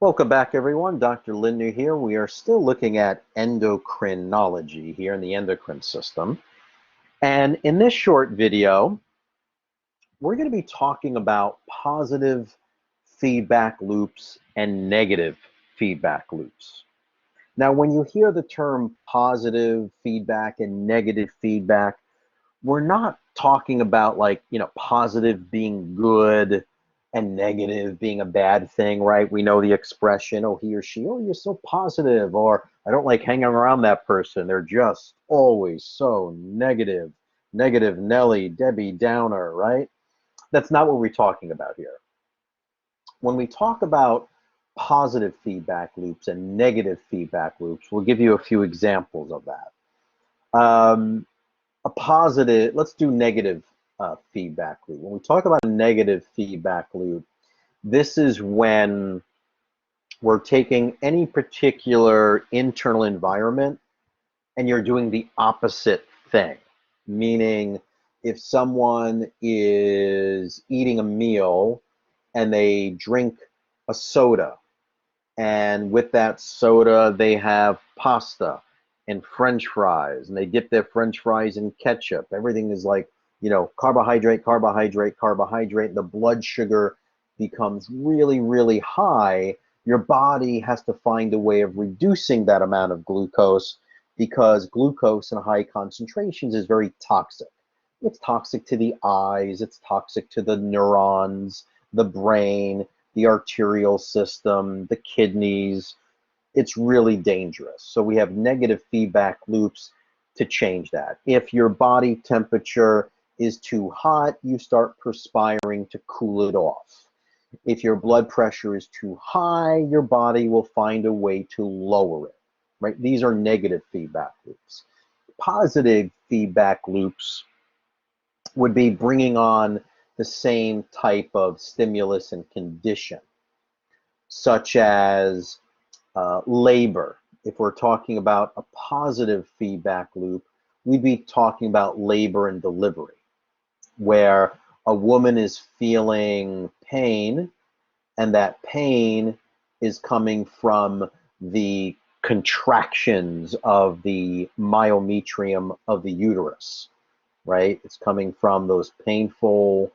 Welcome back, everyone. Dr. Lindner here. We are still looking at endocrinology here in the endocrine system. And in this short video, we're going to be talking about positive feedback loops and negative feedback loops. Now, when you hear the term positive feedback and negative feedback, we're not talking about positive being good and negative being a bad thing, right? We know the expression, oh, he or she, oh, you're so positive, or I don't like hanging around that person. They're just always so negative, negative Nelly, Debbie Downer, right? That's not what we're talking about here. When we talk about positive feedback loops and negative feedback loops, we'll give you a few examples of that. A positive, let's do negative feedback loop. When we talk about a negative feedback loop, this is when we're taking any particular internal environment and you're doing the opposite thing. Meaning, if someone is eating a meal and they drink a soda, and with that soda they have pasta and French fries, and they dip their French fries in ketchup. Everything is like, carbohydrate, carbohydrate, carbohydrate. The blood sugar becomes really, really high. Your body has to find a way of reducing that amount of glucose because glucose in high concentrations is very toxic. It's toxic to the eyes, it's toxic to the neurons, the brain, the arterial system, the kidneys. It's really dangerous. So we have negative feedback loops to change that. If your body temperature is too hot, you start perspiring to cool it off. If your blood pressure is too high, your body will find a way to lower it, right? These are negative feedback loops. Positive feedback loops would be bringing on the same type of stimulus and condition, such as labor. If we're talking about a positive feedback loop, we'd be talking about labor and delivery, where a woman is feeling pain, and that pain is coming from the contractions of the myometrium of the uterus, right? It's coming from those painful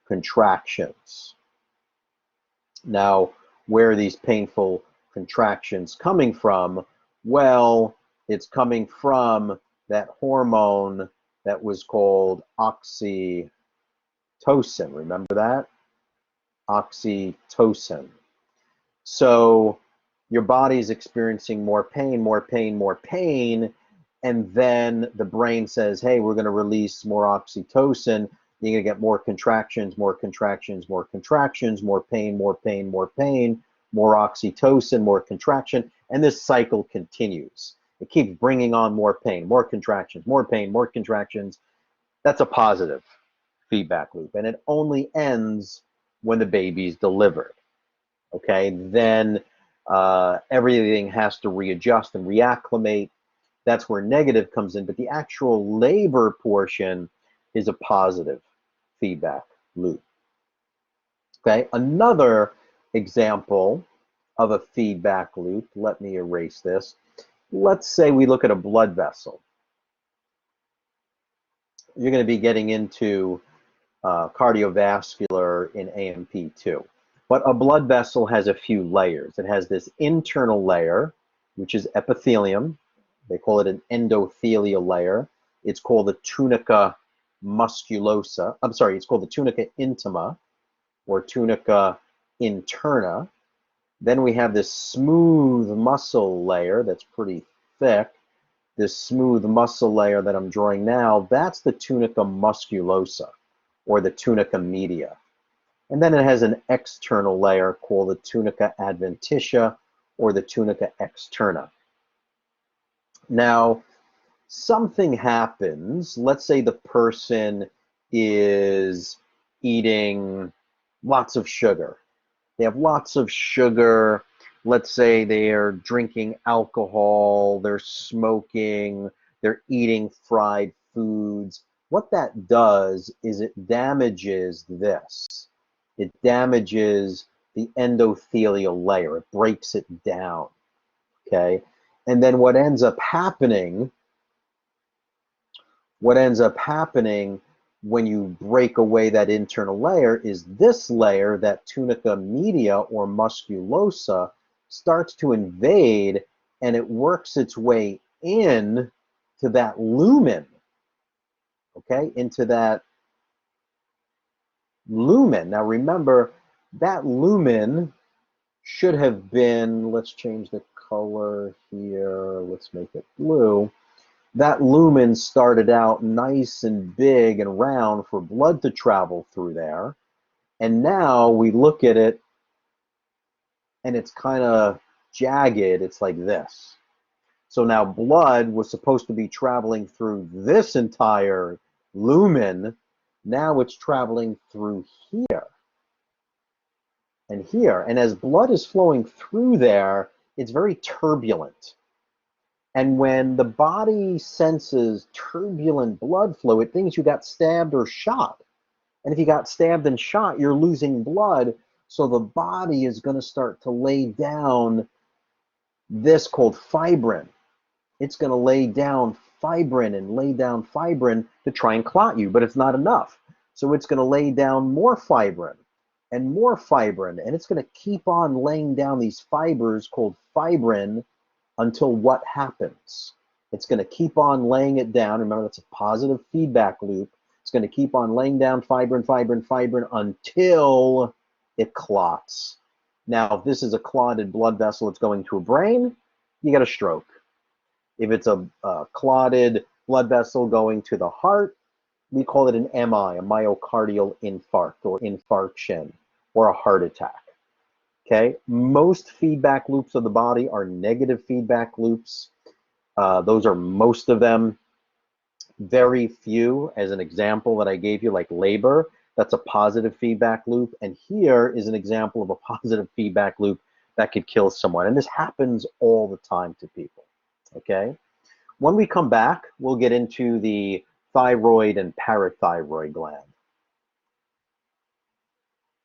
contractions. Now, where are these painful contractions coming from? Well, it's coming from that hormone that was called oxytocin. Remember that? Oxytocin. So your body is experiencing more pain, more pain, more pain, and then the brain says, hey, we're going to release more oxytocin. You're going to get more contractions, more contractions, more contractions, more pain, more pain, more pain, more oxytocin, more contraction, and this cycle continues. It keeps bringing on more pain, more contractions, more pain, more contractions. That's a positive feedback loop, and it only ends when the baby's delivered. Okay, then everything has to readjust and reacclimate. That's where negative comes in, but the actual labor portion is a positive feedback loop. Okay, another example of a feedback loop, let me erase this. Let's say we look at a blood vessel. You're going to be getting into cardiovascular in AMP2. But a blood vessel has a few layers. It has this internal layer, which is epithelium. They call it an endothelial layer. It's called the tunica musculosa. I'm sorry, it's called the tunica intima or tunica interna. Then we have this smooth muscle layer that's pretty thick. This smooth muscle layer that I'm drawing now, that's the tunica musculosa or the tunica media. And then it has an external layer called the tunica adventitia or the tunica externa. Now, something happens. Let's say the person is eating lots of sugar. They have lots of sugar. Let's say they are drinking alcohol, they're smoking, they're eating fried foods. What that does is it damages this. It damages the endothelial layer. It breaks it down, okay? And then what ends up happening when you break away that internal layer is this layer, that tunica media or musculosa, starts to invade, and it works its way in to that lumen, okay, into that lumen. Now remember, that lumen should have been, let's change the color here, let's make it blue. That lumen started out nice and big and round for blood to travel through there. And now we look at it and it's kind of jagged. It's like this. So now blood was supposed to be traveling through this entire lumen. Now it's traveling through here and here. And as blood is flowing through there, it's very turbulent. And when the body senses turbulent blood flow, it thinks you got stabbed or shot. And if you got stabbed and shot, you're losing blood. So the body is going to start to lay down this called fibrin. It's going to lay down fibrin and lay down fibrin to try and clot you, but it's not enough. So it's going to lay down more fibrin and more fibrin, and it's going to keep on laying down these fibers called fibrin until what happens? It's going to keep on laying it down. Remember, that's a positive feedback loop. It's going to keep on laying down fibrin, fibrin, fibrin until it clots. Now, if this is a clotted blood vessel that's going to a brain, you get a stroke. If it's a clotted blood vessel going to the heart, we call it an MI, a myocardial infarct or infarction, or a heart attack. Okay, most feedback loops of the body are negative feedback loops. Those are most of them. Very few, as an example that I gave you, like labor, that's a positive feedback loop. And here is an example of a positive feedback loop that could kill someone. And this happens all the time to people, okay? When we come back, we'll get into the thyroid and parathyroid glands.